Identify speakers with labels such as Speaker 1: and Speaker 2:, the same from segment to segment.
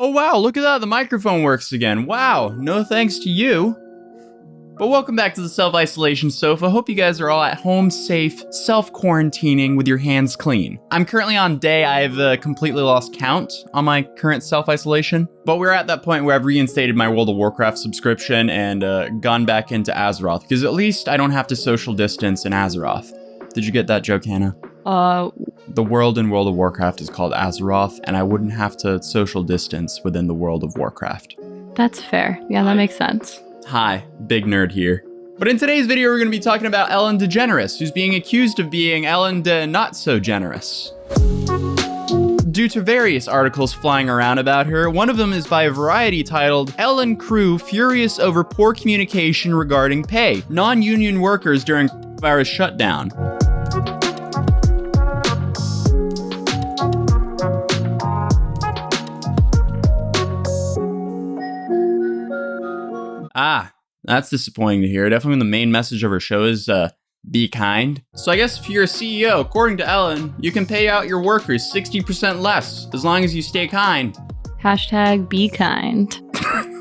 Speaker 1: Oh wow, look at that, the microphone works again. Wow, no thanks to you. But welcome back to the self-isolation sofa. Hope you guys are all at home, safe, self-quarantining with your hands clean. I'm currently on day, I've completely lost count on my current self-isolation. But we're at that point where I've reinstated my World of Warcraft subscription and gone back into Azeroth. Because at least I don't have to social distance in Azeroth. Did you get that joke, Hannah? The world in World of Warcraft is called Azeroth, and I wouldn't have to social distance within the World of Warcraft.
Speaker 2: That's fair. Yeah, that makes sense.
Speaker 1: Hi, big nerd here. But in today's video, we're going to be talking about Ellen DeGeneres, who's being accused of being Ellen De Not So Generous. Due to various articles flying around about her, one of them is by Variety titled, Ellen Crew Furious Over Poor Communication Regarding Pay, Non-Union Workers During Virus Shutdown. Ah, that's disappointing to hear. Definitely when the main message of her show is, be kind. So I guess if you're a CEO, according to Ellen, you can pay out your workers 60% less, as long as you stay kind.
Speaker 2: Hashtag be kind.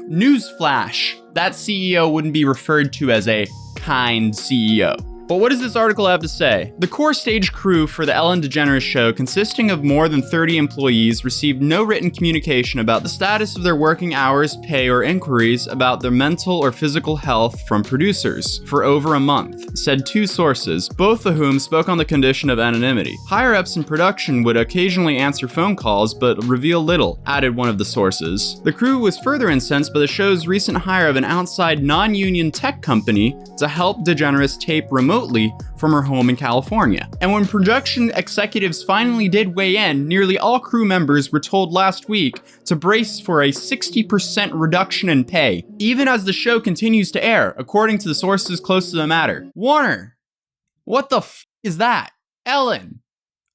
Speaker 1: Newsflash, that CEO wouldn't be referred to as a kind CEO. But what does this article have to say? The core stage crew for the Ellen DeGeneres show, consisting of more than 30 employees, received no written communication about the status of their working hours, pay, or inquiries about their mental or physical health from producers for over a month, said two sources, both of whom spoke on the condition of anonymity. Higher-ups in production would occasionally answer phone calls, but reveal little, added one of the sources. The crew was further incensed by the show's recent hire of an outside non-union tech company to help DeGeneres tape remotely from her home in California. And when production executives finally did weigh in, nearly all crew members were told last week to brace for a 60% reduction in pay, even as the show continues to air, according to the sources close to the matter. Warner, what the f is that? Ellen,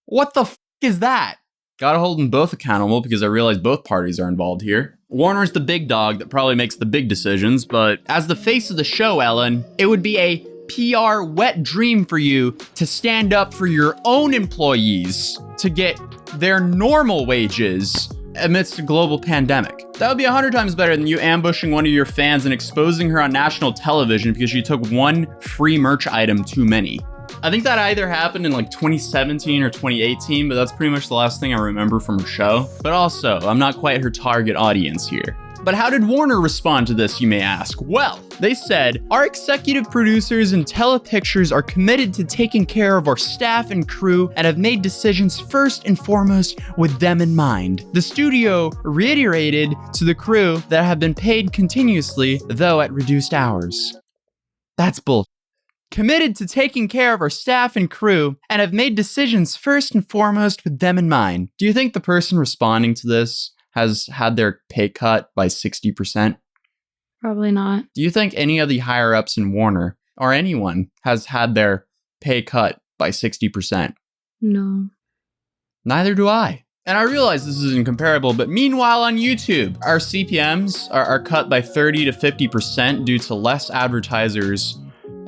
Speaker 1: what the f is that? Gotta hold them both accountable because I realize both parties are involved here. Warner's the big dog that probably makes the big decisions, but as the face of the show, Ellen, it would be a PR wet dream for you to stand up for your own employees to get their normal wages amidst a global pandemic. That would be 100 times better than you ambushing one of your fans and exposing her on national television because she took one free merch item too many. I think that either happened in like 2017 or 2018, but that's pretty much the last thing I remember from her show. But also, I'm not quite her target audience here. But how did Warner respond to this, you may ask? Well, they said, our executive producers and Telepictures are committed to taking care of our staff and crew and have made decisions first and foremost with them in mind. The studio reiterated to the crew that have been paid continuously, though at reduced hours. That's bull. Committed to taking care of our staff and crew and have made decisions first and foremost with them in mind. Do you think the person responding to this has had their pay cut by 60%?
Speaker 2: Probably not.
Speaker 1: Do you think any of the higher-ups in Warner, or anyone, has had their pay cut by 60%?
Speaker 2: No.
Speaker 1: Neither do I. And I realize this isn't comparable, but meanwhile on YouTube, our CPMs are cut by 30 to 50% due to less advertisers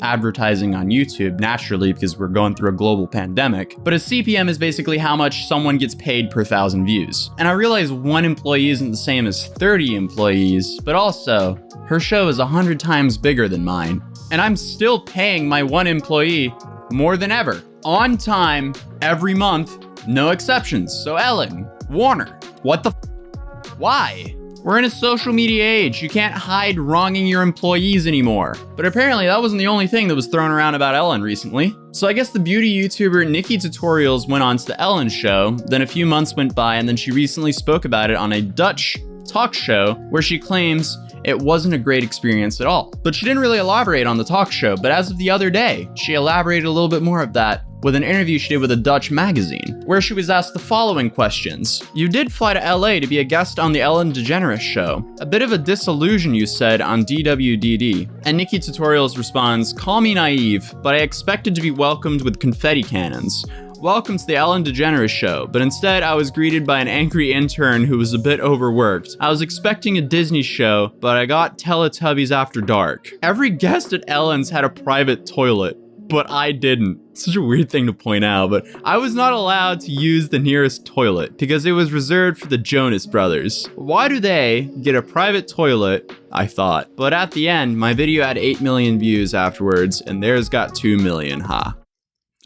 Speaker 1: advertising on YouTube, naturally, because we're going through a global pandemic. But a CPM is basically how much someone gets paid per 1,000 views. And I realize one employee isn't the same as 30 employees, but also, her show is 100 times bigger than mine. And I'm still paying my one employee more than ever. On time, every month, no exceptions. So Ellen, Warner, what the f? Why? We're in a social media age. You can't hide wronging your employees anymore. But apparently that wasn't the only thing that was thrown around about Ellen recently. So I guess the beauty YouTuber Nikki Tutorials went on to the Ellen show, then a few months went by and then she recently spoke about it on a Dutch talk show where she claims it wasn't a great experience at all. But she didn't really elaborate on the talk show, but as of the other day, she elaborated a little bit more of that with an interview she did with a Dutch magazine, where she was asked the following questions. You did fly to LA to be a guest on the Ellen DeGeneres show. A bit of a disillusion, you said, on DWDD. And Nikki Tutorials responds, call me naive, but I expected to be welcomed with confetti cannons. Welcome to the Ellen DeGeneres show, but instead I was greeted by an angry intern who was a bit overworked. I was expecting a Disney show, but I got Teletubbies After Dark. Every guest at Ellen's had a private toilet. but I didn't. Such a weird thing to point out, but I was not allowed to use the nearest toilet because it was reserved for the Jonas Brothers. Why do they get a private toilet? I thought. But at the end, my video had 8 million views afterwards, and theirs got 2 million, ha.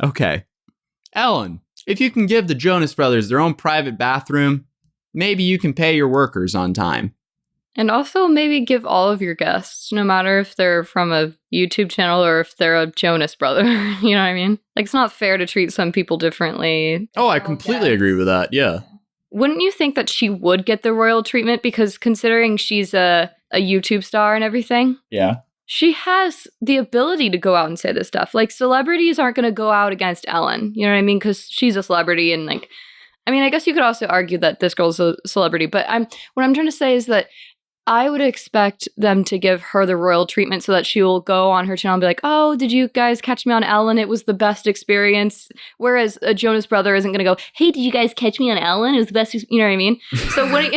Speaker 1: Okay. Ellen, if you can give the Jonas Brothers their own private bathroom, maybe you can pay your workers on time.
Speaker 2: And also maybe give all of your guests, no matter if they're from a YouTube channel or if they're a Jonas brother. You know what I mean? Like, it's not fair to treat some people differently.
Speaker 1: Oh, I completely agree with that, yeah.
Speaker 2: Wouldn't you think that she would get the royal treatment? Because considering she's a YouTube star and everything.
Speaker 1: Yeah.
Speaker 2: She has the ability to go out and say this stuff. Like, celebrities aren't going to go out against Ellen. You know what I mean? Because she's a celebrity and, like, I mean, I guess you could also argue that this girl's a celebrity. But what I'm trying to say is that I would expect them to give her the royal treatment so that she will go on her channel and be like, oh, did you guys catch me on Ellen? It was the best experience. Whereas a Jonas brother isn't going to go, hey, did you guys catch me on Ellen? It was the best, you know what I mean? So wouldn't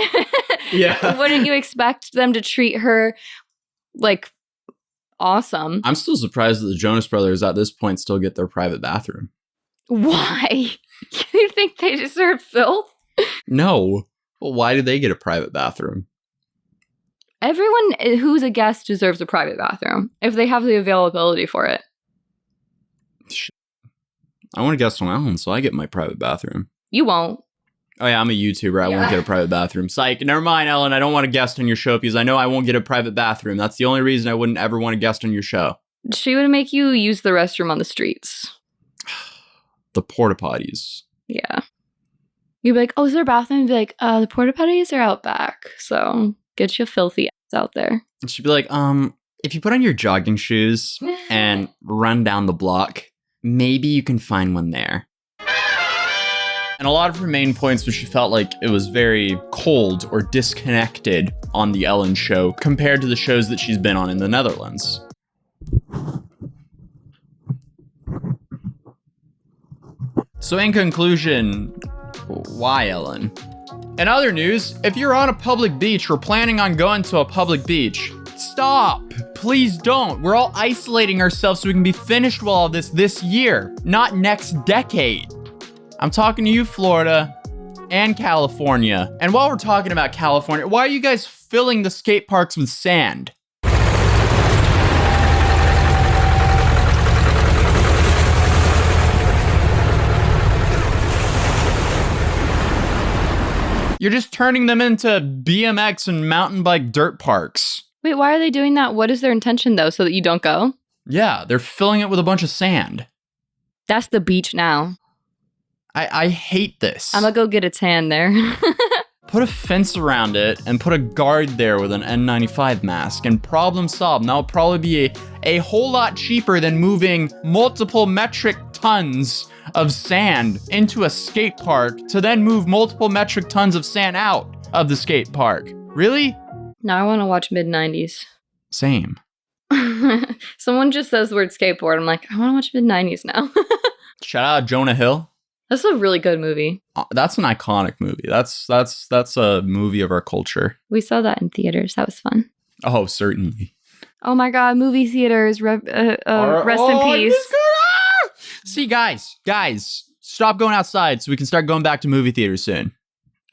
Speaker 2: wouldn't you expect them to treat her like awesome?
Speaker 1: I'm still surprised that the Jonas Brothers at this point still get their private bathroom.
Speaker 2: Why? You think they deserve filth?
Speaker 1: No. Well, why do they get a private bathroom?
Speaker 2: Everyone who's a guest deserves a private bathroom if they have the availability for it.
Speaker 1: I want to guest on Ellen, so I get my private bathroom.
Speaker 2: You won't.
Speaker 1: Oh yeah, I'm a YouTuber. I won't get a private bathroom. Psych. Never mind, Ellen. I don't want to guest on your show because I know I won't get a private bathroom. That's the only reason I wouldn't ever want to guest on your show.
Speaker 2: She would make you use the restroom on the streets.
Speaker 1: The porta potties.
Speaker 2: Yeah. You'd be like, oh, is there a bathroom? You'd be like, the porta potties are out back. So get your filthy ass out there.
Speaker 1: And she'd be like, if you put on your jogging shoes and run down the block, maybe you can find one there. And a lot of her main points was she felt like it was very cold or disconnected on the Ellen show compared to the shows that she's been on in the Netherlands. So in conclusion, why Ellen? In other news, if you're on a public beach or planning on going to a public beach, stop. Please don't. We're all isolating ourselves so we can be finished with all of this year, not next decade. I'm talking to you, Florida and California. And while we're talking about California, why are you guys filling the skate parks with sand? You're just turning them into BMX and mountain bike dirt parks.
Speaker 2: Wait, why are they doing that? What is their intention, though, so that you don't go?
Speaker 1: Yeah, they're filling it with a bunch of sand.
Speaker 2: That's the beach now.
Speaker 1: I hate this.
Speaker 2: I'm gonna go get a tan there.
Speaker 1: Put a fence around it and put a guard there with an N95 mask and problem solved. That'll probably be a whole lot cheaper than moving multiple metric tons of sand into a skate park to then move multiple metric tons of sand out of the skate park. Really?
Speaker 2: Now I want to watch mid-90s.
Speaker 1: Same.
Speaker 2: Someone just says the word skateboard. I'm like, I want to watch mid-90s now.
Speaker 1: Shout out Jonah Hill.
Speaker 2: That's a really good movie.
Speaker 1: That's an iconic movie. That's a movie of our culture.
Speaker 2: We saw that in theaters. That was fun.
Speaker 1: Oh, certainly.
Speaker 2: Oh my God, movie theaters. Rest in peace.
Speaker 1: See, guys, stop going outside so we can start going back to movie theaters soon.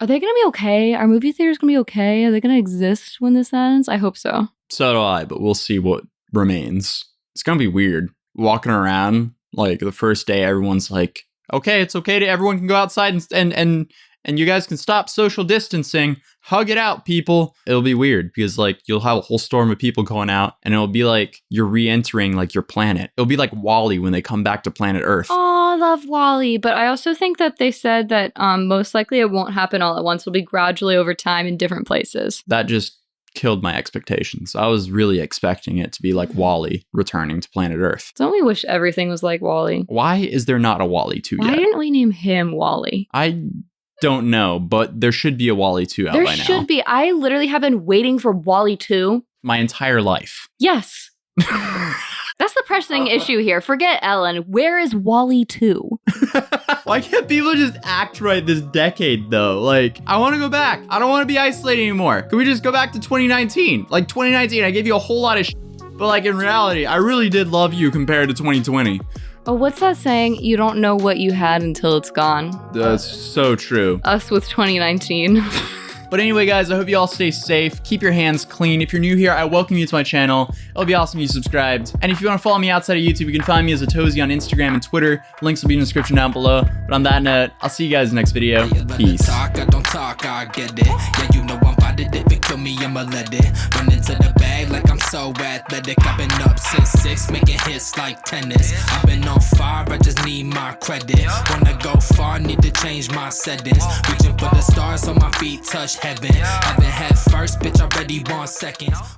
Speaker 2: Are they going to be okay? Are movie theaters going to be okay? Are they going to exist when this ends? I hope so.
Speaker 1: So do I, but we'll see what remains. It's going to be weird. Walking around, like, the first day, everyone's like, okay, it's okay to everyone can go outside and you guys can stop social distancing. Hug it out, people. It'll be weird because, like, you'll have a whole storm of people going out and it'll be like you're re-entering, like, your planet. It'll be like WALL-E when they come back to planet Earth.
Speaker 2: Oh, I love WALL-E. But I also think that they said that most likely it won't happen all at once. It'll be gradually over time in different places.
Speaker 1: That just killed my expectations. I was really expecting it to be like WALL-E returning to planet Earth.
Speaker 2: Don't we wish everything was like WALL-E?
Speaker 1: Why is there not a WALL-E 2 yet?
Speaker 2: Why didn't we name him WALL-E?
Speaker 1: I don't know, but there should be a WALL-E 2 out by now.
Speaker 2: There should be. I literally have been waiting for WALL-E 2.
Speaker 1: My entire life.
Speaker 2: Yes. That's the pressing issue here. Forget Ellen. Where is WALL-E 2?
Speaker 1: Why can't people just act right this decade, though? Like, I want to go back. I don't want to be isolated anymore. Can we just go back to 2019? Like, 2019, I gave you a whole lot of but, like, in reality, I really did love you compared to 2020.
Speaker 2: Oh, what's that saying? You don't know what you had until it's gone.
Speaker 1: That's so true.
Speaker 2: Us with 2019.
Speaker 1: But anyway, guys, I hope you all stay safe. Keep your hands clean. If you're new here, I welcome you to my channel. It'll be awesome if you subscribed. And if you want to follow me outside of YouTube, you can find me as Atozy on Instagram and Twitter. Links will be in the description down below. But on that note, I'll see you guys in the next video. Peace.
Speaker 3: I don't talk, I get it. Yeah, you know I'm about it. If it kill me, I'ma let it. Run into the bag like I'm so athletic. I've been up since 6, making hits like tennis. I've been on fire, I just need my credit. Wanna go far, need to change my settings. Reaching for the stars so my feet touch heaven. Haven't had first, bitch, already want seconds.